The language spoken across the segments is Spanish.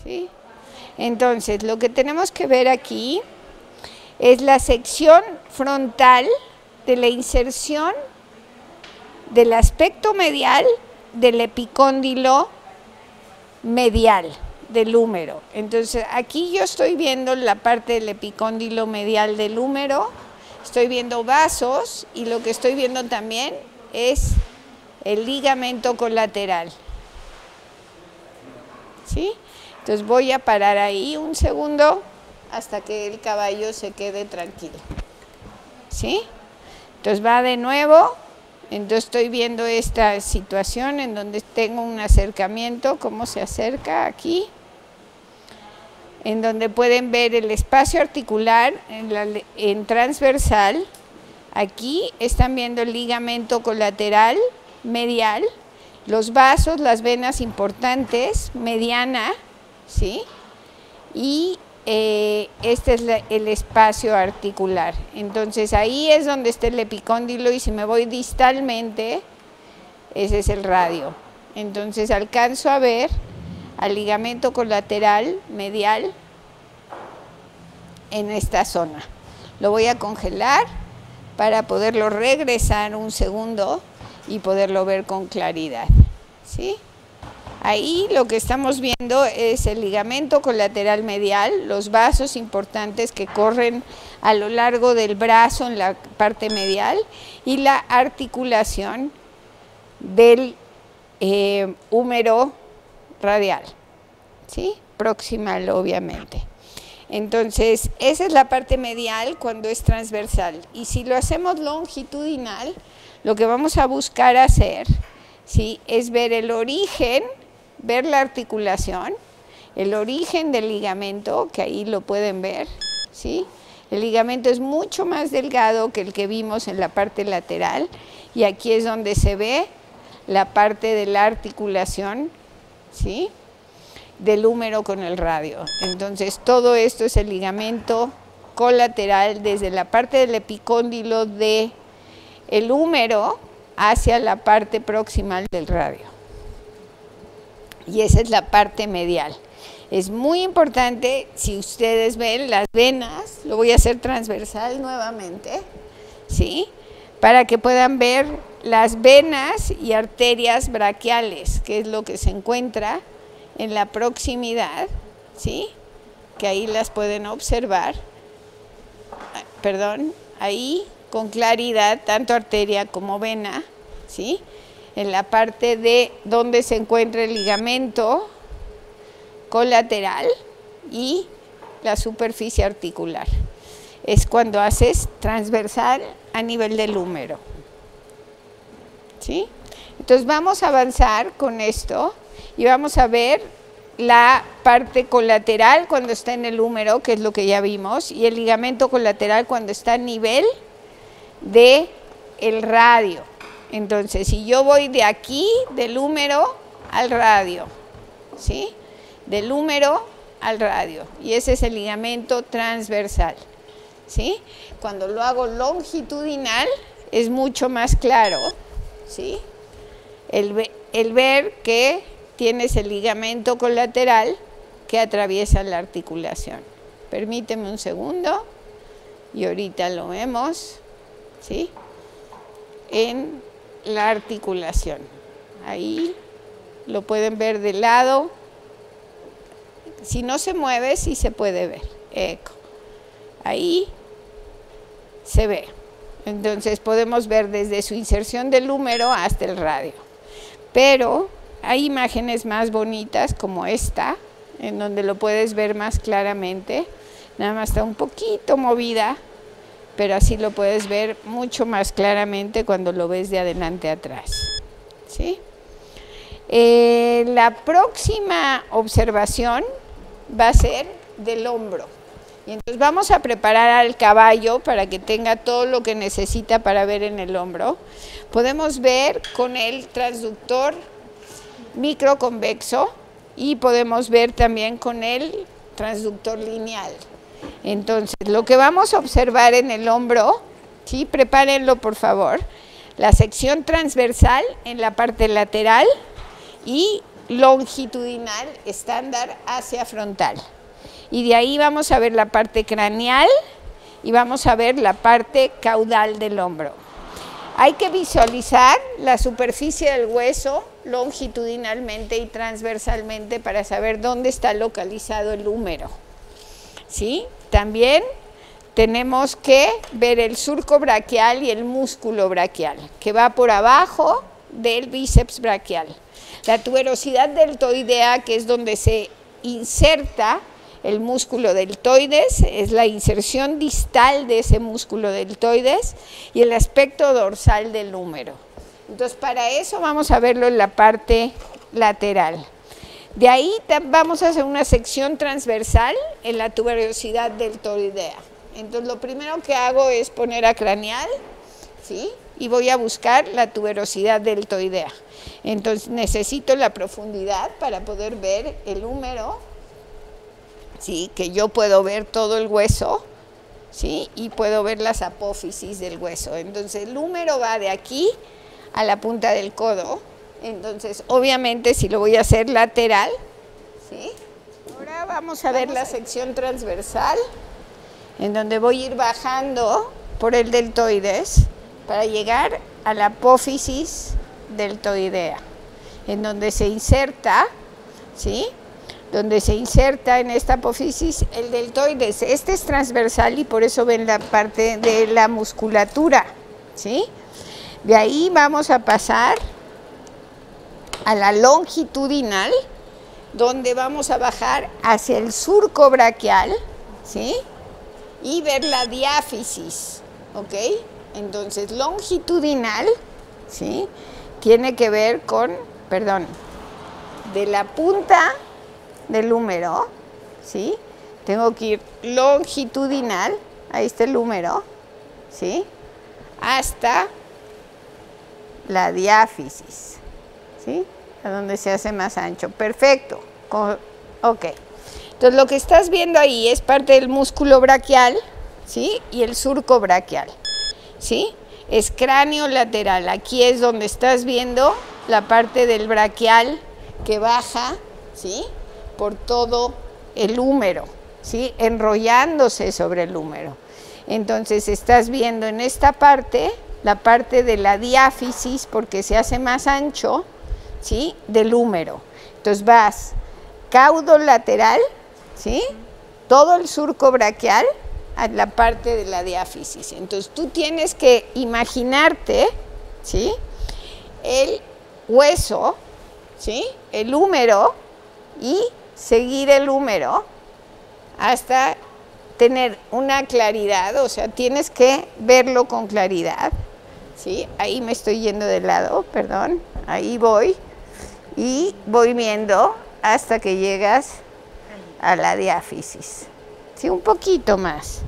¿sí? Entonces, lo que tenemos que ver aquí es la sección frontal de la inserción del aspecto medial del epicóndilo medial del húmero. Entonces, aquí yo estoy viendo la parte del epicóndilo medial del húmero, estoy viendo vasos y lo que estoy viendo también es el ligamento colateral. ¿Sí? Entonces voy a parar ahí un segundo hasta que el caballo se quede tranquilo. ¿Sí? Entonces va de nuevo. Entonces estoy viendo esta situación en donde tengo un acercamiento, cómo se acerca aquí, en donde pueden ver el espacio articular en transversal. Aquí están viendo el ligamento colateral medial, los vasos, las venas importantes, mediana, ¿sí? Y este es el espacio articular. Entonces ahí es donde está el epicóndilo y si me voy distalmente, ese es el radio. Entonces alcanzo a ver al ligamento colateral medial en esta zona. Lo voy a congelar para poderlo regresar un segundo y poderlo ver con claridad, ¿sí? Ahí lo que estamos viendo es el ligamento colateral medial, los vasos importantes que corren a lo largo del brazo en la parte medial y la articulación del húmero radial, ¿sí? Proximal, obviamente. Entonces, esa es la parte medial cuando es transversal. Y si lo hacemos longitudinal, lo que vamos a buscar hacer, ¿sí?, es ver el origen, ver la articulación, el origen del ligamento, que ahí lo pueden ver, ¿sí? El ligamento es mucho más delgado que el que vimos en la parte lateral y aquí es donde se ve la parte de la articulación, ¿sí?, del húmero con el radio. Entonces todo esto es el ligamento colateral desde la parte del epicóndilo del húmero hacia la parte proximal del radio. Y esa es la parte medial. Es muy importante, si ustedes ven las venas, lo voy a hacer transversal nuevamente, ¿sí?, para que puedan ver las venas y arterias braquiales, que es lo que se encuentra en la proximidad, ¿sí?, que ahí las pueden observar, perdón, ahí con claridad, tanto arteria como vena, ¿sí?, en la parte de donde se encuentra el ligamento colateral y la superficie articular. Es cuando haces transversal a nivel del húmero, ¿sí? Entonces vamos a avanzar con esto y vamos a ver la parte colateral cuando está en el húmero, que es lo que ya vimos, y el ligamento colateral cuando está a nivel del radio. Entonces, si yo voy de aquí, del húmero al radio, ¿sí?, del húmero al radio, y ese es el ligamento transversal, ¿sí? Cuando lo hago longitudinal es mucho más claro, ¿sí?, el ver que tienes el ligamento colateral que atraviesa la articulación. Permíteme un segundo y ahorita lo vemos, ¿sí?, en la articulación. Ahí lo pueden ver de lado. Si no se mueve, sí se puede ver. Eco. Ahí se ve. Entonces podemos ver desde su inserción del húmero hasta el radio. Pero hay imágenes más bonitas como esta, en donde lo puedes ver más claramente. Nada más está un poquito movida, pero así lo puedes ver mucho más claramente cuando lo ves de adelante a atrás, ¿sí? La próxima observación va a ser del hombro. Y entonces vamos a preparar al caballo para que tenga todo lo que necesita para ver en el hombro. Podemos ver con el transductor microconvexo y podemos ver también con el transductor lineal. Entonces, lo que vamos a observar en el hombro, ¿sí?, prepárenlo por favor, la sección transversal en la parte lateral y longitudinal estándar hacia frontal. Y de ahí vamos a ver la parte craneal y vamos a ver la parte caudal del hombro. Hay que visualizar la superficie del hueso longitudinalmente y transversalmente para saber dónde está localizado el húmero, ¿sí? También tenemos que ver el surco braquial y el músculo braquial, que va por abajo del bíceps braquial. La tuberosidad deltoidea, que es donde se inserta el músculo deltoides, es la inserción distal de ese músculo deltoides, y el aspecto dorsal del húmero. Entonces, para eso vamos a verlo en la parte lateral. De ahí vamos a hacer una sección transversal en la tuberosidad deltoidea. Entonces, lo primero que hago es poner a craneal, ¿sí? Y voy a buscar la tuberosidad deltoidea. Entonces, necesito la profundidad para poder ver el húmero, ¿sí? Que yo puedo ver todo el hueso, ¿sí? Y puedo ver las apófisis del hueso. Entonces, el húmero va de aquí a la punta del codo. Entonces, obviamente, si lo voy a hacer lateral, ¿sí? Ahora vamos a ver la sección transversal, en donde voy a ir bajando por el deltoides para llegar a la apófisis deltoidea, en donde se inserta, ¿sí? Donde se inserta en esta apófisis el deltoides. Este es transversal y por eso ven la parte de la musculatura, ¿sí? De ahí vamos a pasar a la longitudinal, donde vamos a bajar hacia el surco braquial, ¿sí? Y ver la diáfisis, ¿ok? Entonces, longitudinal, ¿sí? Tiene que ver con, perdón, de la punta del húmero, ¿sí? Tengo que ir longitudinal, ahí está el húmero, ¿sí? Hasta la diáfisis, ¿sí? A donde se hace más ancho. Perfecto. Ok. Entonces, lo que estás viendo ahí es parte del músculo braquial, ¿sí? Y el surco braquial, ¿sí? Es cráneo lateral. Aquí es donde estás viendo la parte del braquial que baja, ¿sí? Por todo el húmero, ¿sí? Enrollándose sobre el húmero. Entonces, estás viendo en esta parte la parte de la diáfisis, porque se hace más ancho, ¿sí? Del húmero. Entonces, vas caudo lateral, ¿sí? Todo el surco braquial a la parte de la diáfisis. Entonces, tú tienes que imaginarte, ¿sí? El hueso, ¿sí? El húmero, y seguir el húmero hasta tener una claridad, o sea, tienes que verlo con claridad, ¿sí? Ahí me estoy yendo de lado, perdón, ahí voy, y voy viendo hasta que llegas a la diáfisis, ¿sí? Un poquito más,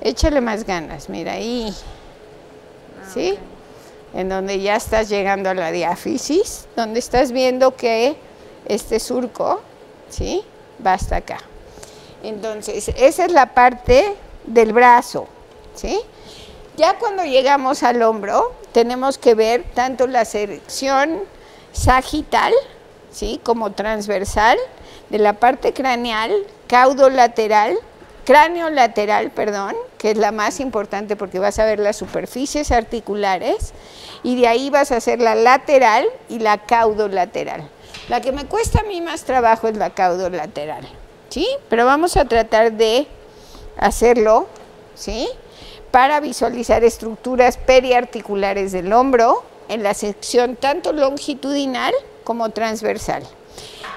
échale más ganas, mira ahí, ¿sí? En donde ya estás llegando a la diáfisis, donde estás viendo que este surco, ¿sí? Va hasta acá. Entonces, esa es la parte del brazo, ¿sí? Ya cuando llegamos al hombro, tenemos que ver tanto la sección sagital, ¿sí? Como transversal, de la parte craneal, caudo lateral, cráneo lateral, perdón, que es la más importante porque vas a ver las superficies articulares, y de ahí vas a hacer la lateral y la caudo lateral. La que me cuesta a mí más trabajo es la caudo lateral, ¿sí? Pero vamos a tratar de hacerlo, ¿sí? Para visualizar estructuras periarticulares del hombro en la sección tanto longitudinal como transversal.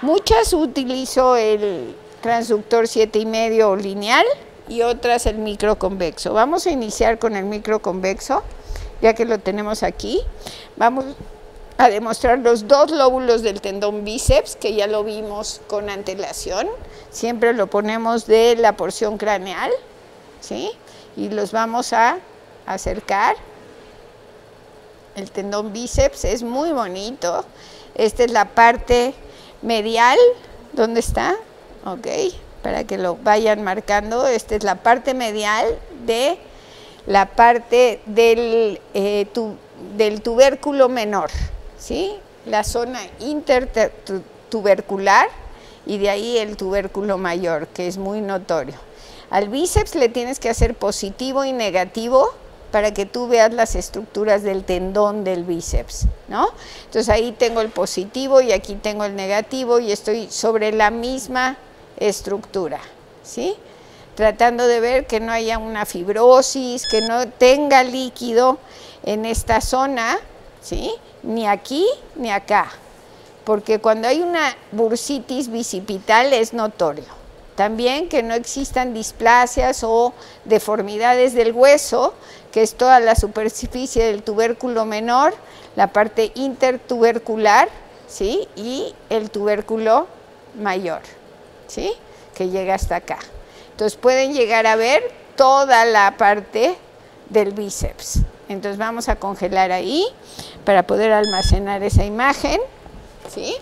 Muchas utilizo el transductor 7,5 o lineal y otras el microconvexo. Vamos a iniciar con el microconvexo, ya que lo tenemos aquí. Vamos a demostrar los dos lóbulos del tendón bíceps, que ya lo vimos con antelación. Siempre lo ponemos de la porción craneal, ¿sí? Y los vamos a acercar. El tendón bíceps es muy bonito. Esta es la parte medial. ¿Dónde está? Ok, para que lo vayan marcando. Esta es la parte medial de la parte del tubérculo menor, ¿sí? La zona tubercular y de ahí el tubérculo mayor, que es muy notorio. Al bíceps le tienes que hacer positivo y negativo para que tú veas las estructuras del tendón del bíceps, ¿no? Entonces ahí tengo el positivo y aquí tengo el negativo y estoy sobre la misma estructura, ¿sí? Tratando de ver que no haya una fibrosis, que no tenga líquido en esta zona, ¿sí? Ni aquí ni acá, porque cuando hay una bursitis bicipital es notorio. También que no existan displasias o deformidades del hueso, que es toda la superficie del tubérculo menor, la parte intertubercular, ¿sí? Y el tubérculo mayor, ¿sí? Que llega hasta acá. Entonces pueden llegar a ver toda la parte del bíceps. Entonces vamos a congelar ahí para poder almacenar esa imagen, ¿sí?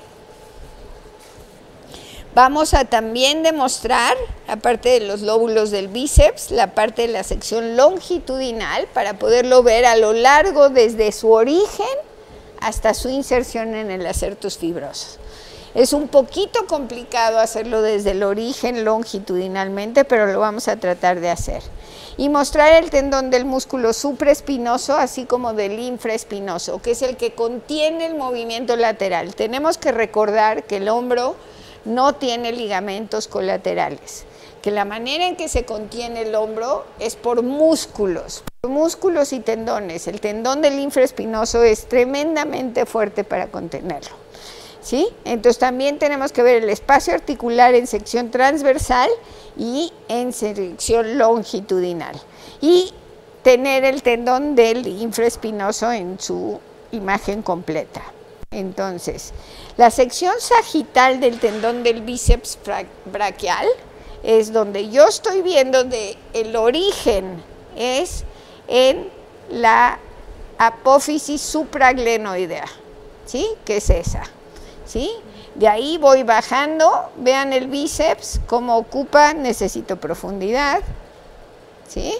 Vamos a también demostrar, aparte de los lóbulos del bíceps, la parte de la sección longitudinal para poderlo ver a lo largo desde su origen hasta su inserción en el acertus fibroso. Es un poquito complicado hacerlo desde el origen longitudinalmente, pero lo vamos a tratar de hacer. Y mostrar el tendón del músculo supraespinoso, así como del infraespinoso, que es el que contiene el movimiento lateral. Tenemos que recordar que el hombro no tiene ligamentos colaterales, que la manera en que se contiene el hombro es por músculos y tendones. El tendón del infraespinoso es tremendamente fuerte para contenerlo, ¿sí? Entonces también tenemos que ver el espacio articular en sección transversal y en sección longitudinal y tener el tendón del infraespinoso en su imagen completa. Entonces, la sección sagital del tendón del bíceps braquial es donde yo estoy viendo el origen, es en la apófisis supraglenoidea, ¿sí? Que es esa, ¿sí? De ahí voy bajando, vean el bíceps, cómo ocupa, necesito profundidad, ¿sí?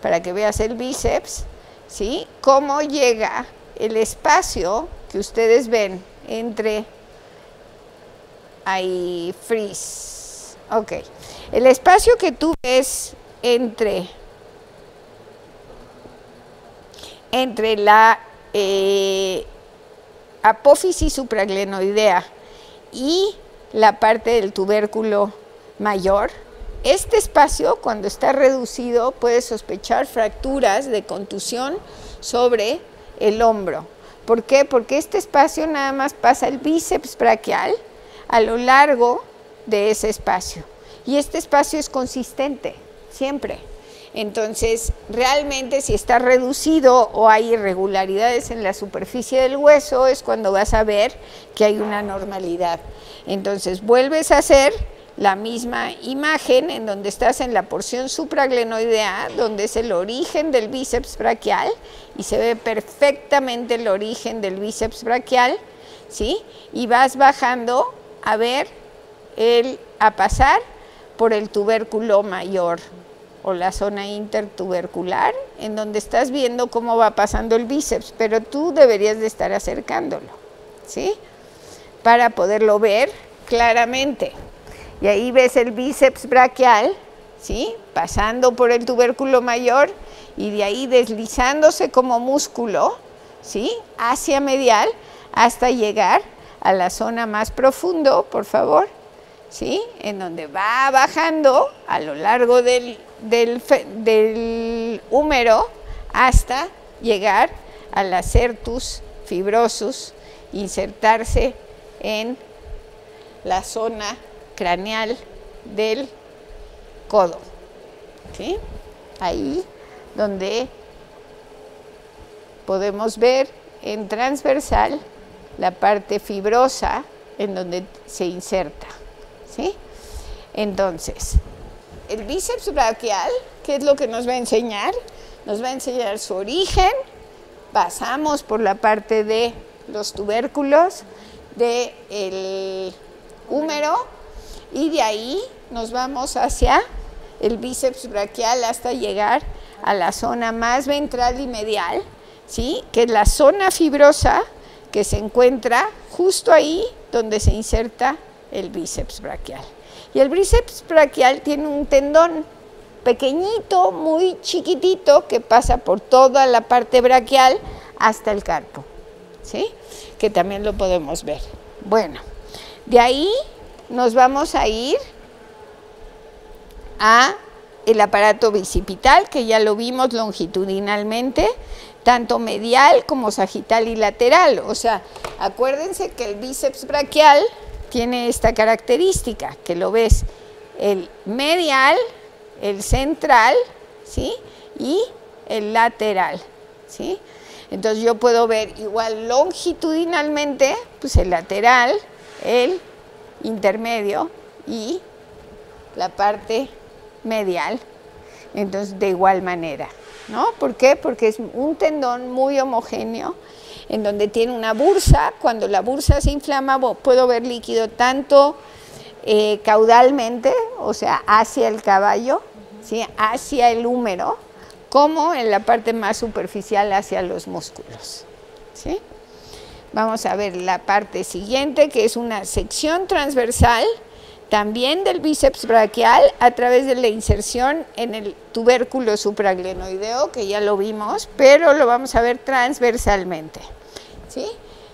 Para que veas el bíceps, ¿sí? Cómo llega el espacio que ustedes ven entre ahí, freeze, ok, el espacio que tú ves entre la apófisis supraglenoidea y la parte del tubérculo mayor, este espacio cuando está reducido puede sospechar fracturas de contusión sobre el hombro. ¿Por qué? Porque este espacio nada más pasa el bíceps braquial a lo largo de ese espacio. Y este espacio es consistente, siempre. Entonces, realmente si está reducido o hay irregularidades en la superficie del hueso, es cuando vas a ver que hay una normalidad. Entonces, vuelves a hacer la misma imagen en donde estás en la porción supraglenoidea, donde es el origen del bíceps braquial, y se ve perfectamente el origen del bíceps braquial, ¿sí? Y vas bajando a ver, a pasar por el tubérculo mayor o la zona intertubercular, en donde estás viendo cómo va pasando el bíceps, pero tú deberías de estar acercándolo, ¿sí? Para poderlo ver claramente. Y ahí ves el bíceps braquial, ¿sí? Pasando por el tubérculo mayor y de ahí deslizándose como músculo, ¿sí? Hacia medial hasta llegar a la zona más profundo, por favor, ¿sí? En donde va bajando a lo largo del húmero hasta llegar al acertus fibrosus, insertarse en la zona craneal del codo, ¿sí? Ahí donde podemos ver en transversal la parte fibrosa en donde se inserta, ¿sí? Entonces, el bíceps braquial, ¿qué es lo que nos va a enseñar? Nos va a enseñar su origen, pasamos por la parte de los tubérculos del húmero y de ahí nos vamos hacia el bíceps braquial hasta llegar a la zona más ventral y medial, ¿sí? Que es la zona fibrosa que se encuentra justo ahí donde se inserta el bíceps braquial. Y el bíceps braquial tiene un tendón pequeñito, muy chiquitito, que pasa por toda la parte braquial hasta el carpo, ¿sí? Que también lo podemos ver. Bueno, de ahí nos vamos a ir a el aparato bicipital, que ya lo vimos longitudinalmente, tanto medial como sagital y lateral. O sea, acuérdense que el bíceps braquial tiene esta característica, que lo ves el medial, el central, ¿sí? Y el lateral, ¿sí? Entonces yo puedo ver igual longitudinalmente, pues el lateral, el intermedio y la parte medial, entonces de igual manera, ¿no? ¿Por qué? Porque es un tendón muy homogéneo, en donde tiene una bursa. Cuando la bursa se inflama, puedo ver líquido tanto caudalmente, o sea, hacia el caballo, ¿sí? Hacia el húmero, como en la parte más superficial hacia los músculos, ¿sí? Vamos a ver la parte siguiente, que es una sección transversal también del bíceps braquial a través de la inserción en el tubérculo supraglenoideo, que ya lo vimos, pero lo vamos a ver transversalmente, ¿sí?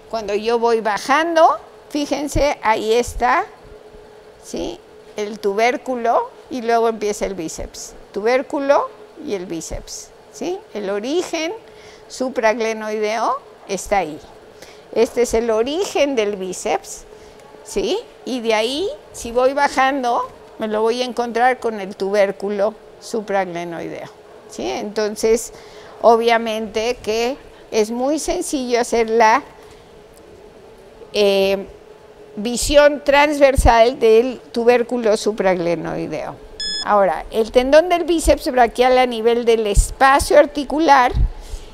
Cuando yo voy bajando, fíjense, ahí está, ¿sí? El tubérculo y luego empieza el bíceps, tubérculo y el bíceps, ¿sí? El origen supraglenoideo está ahí. Este es el origen del bíceps, ¿sí? Y de ahí, si voy bajando, me lo voy a encontrar con el tubérculo supraglenoideo, ¿sí? Entonces, obviamente que es muy sencillo hacer la visión transversal del tubérculo supraglenoideo. Ahora, el tendón del bíceps braquial a nivel del espacio articular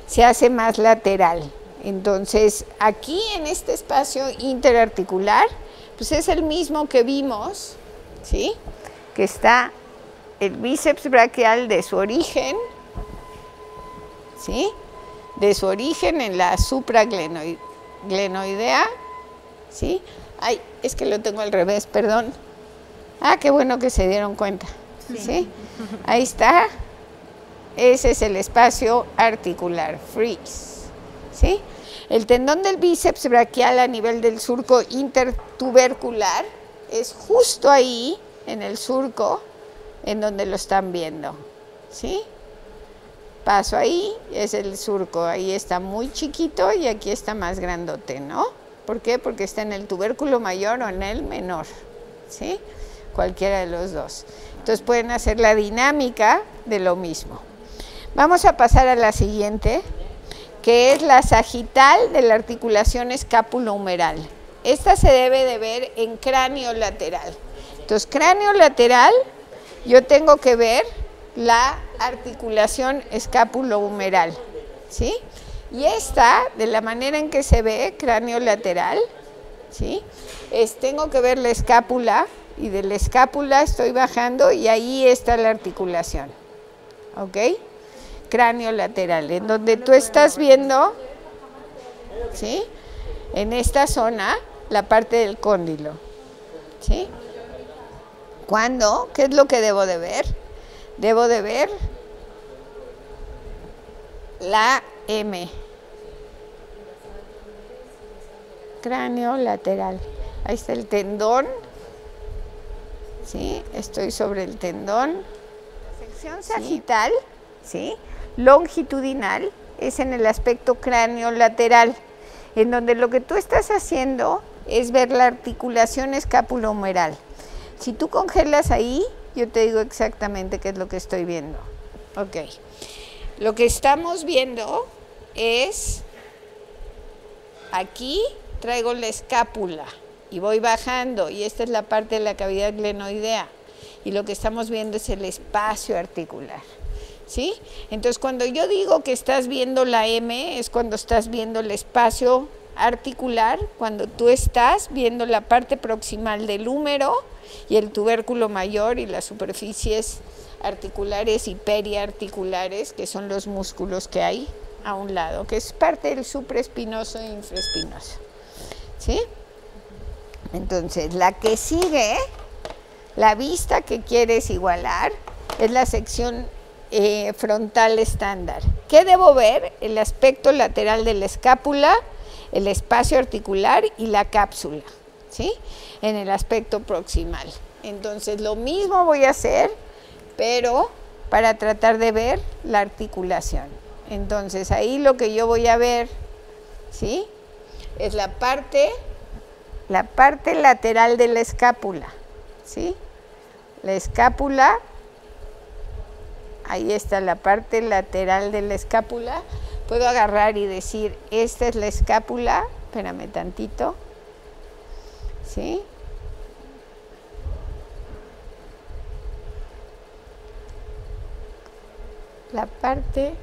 se hace más lateral. Entonces, aquí en este espacio interarticular, pues es el mismo que vimos, ¿sí? Que está el bíceps braquial de su origen, ¿sí? De su origen en la supraglenoidea, ¿sí? Ay, es que lo tengo al revés, perdón. Ah, qué bueno que se dieron cuenta, ¿sí? Ahí está. Ese es el espacio articular, freeze, ¿sí? El tendón del bíceps braquial a nivel del surco intertubercular es justo ahí, en el surco, en donde lo están viendo, ¿sí? Paso ahí, es el surco, ahí está muy chiquito y aquí está más grandote, ¿no? ¿Por qué? Porque está en el tubérculo mayor o en el menor, ¿sí? Cualquiera de los dos. Entonces pueden hacer la dinámica de lo mismo. Vamos a pasar a la siguiente, que es la sagital de la articulación escápulo-humeral. Esta se debe de ver en cráneo lateral. Entonces, cráneo lateral, yo tengo que ver la articulación escápulo-humeral, ¿sí? Y esta, de la manera en que se ve, cráneo lateral, ¿sí? Tengo que ver la escápula, y de la escápula estoy bajando y ahí está la articulación, ¿ok? Cráneo lateral, en donde tú estás viendo, ¿sí? En esta zona, la parte del cóndilo, ¿sí? ¿Cuándo? ¿Qué es lo que debo de ver? Debo de ver la M. Cráneo lateral. Ahí está el tendón, ¿sí? Estoy sobre el tendón. La sección sagital, ¿sí? Longitudinal, es en el aspecto cráneo lateral, en donde lo que tú estás haciendo es ver la articulación escápulo-humeral. Si tú congelas ahí, yo te digo exactamente qué es lo que estoy viendo. Ok. Lo que estamos viendo es, aquí traigo la escápula y voy bajando, y esta es la parte de la cavidad glenoidea, y lo que estamos viendo es el espacio articular, ¿sí? Entonces, cuando yo digo que estás viendo la M, es cuando estás viendo el espacio articular, cuando tú estás viendo la parte proximal del húmero y el tubérculo mayor y las superficies articulares y periarticulares, que son los músculos que hay a un lado, que es parte del supraespinoso e infraespinoso, ¿sí? Entonces, la que sigue, la vista que quieres igualar, es la sección frontal estándar. ¿Qué debo ver? El aspecto lateral de la escápula, el espacio articular y la cápsula, ¿sí? En el aspecto proximal. Entonces, lo mismo voy a hacer, pero para tratar de ver la articulación. Entonces, ahí lo que yo voy a ver, ¿sí? Es la parte lateral de la escápula, ¿sí? La escápula, ahí está la parte lateral de la escápula. Puedo agarrar y decir, esta es la escápula, espérame tantito, ¿sí? La parte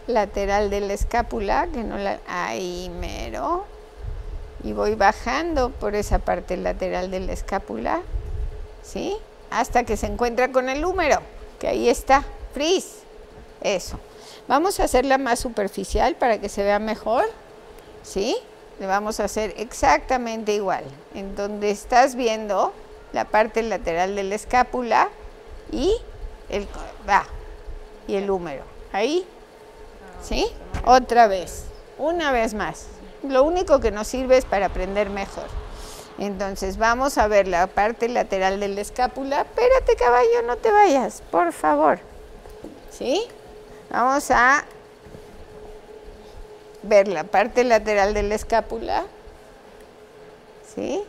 lateral de la escápula, que no la, ahí mero, y voy bajando por esa parte lateral de la escápula, ¿sí? Hasta que se encuentra con el húmero, que ahí está, freeze, eso. Vamos a hacerla más superficial para que se vea mejor, ¿sí? Le vamos a hacer exactamente igual, en donde estás viendo la parte lateral de la escápula y el húmero, ahí, ¿sí? Otra vez, una vez más. Lo único que nos sirve es para aprender mejor. Entonces vamos a ver la parte lateral de la escápula. Espérate, caballo, no te vayas, por favor. ¿Sí? Vamos a ver la parte lateral de la escápula. ¿Sí?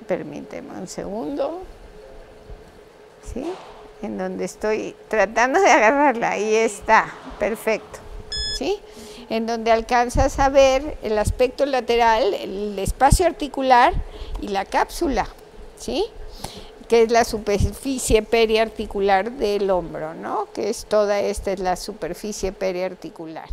Permíteme un segundo. ¿Sí? En donde estoy tratando de agarrarla. Ahí está, perfecto. ¿Sí? En donde alcanzas a ver el aspecto lateral, el espacio articular y la cápsula, ¿sí? Que es la superficie periarticular del hombro, ¿no? Que es toda esta es la superficie periarticular.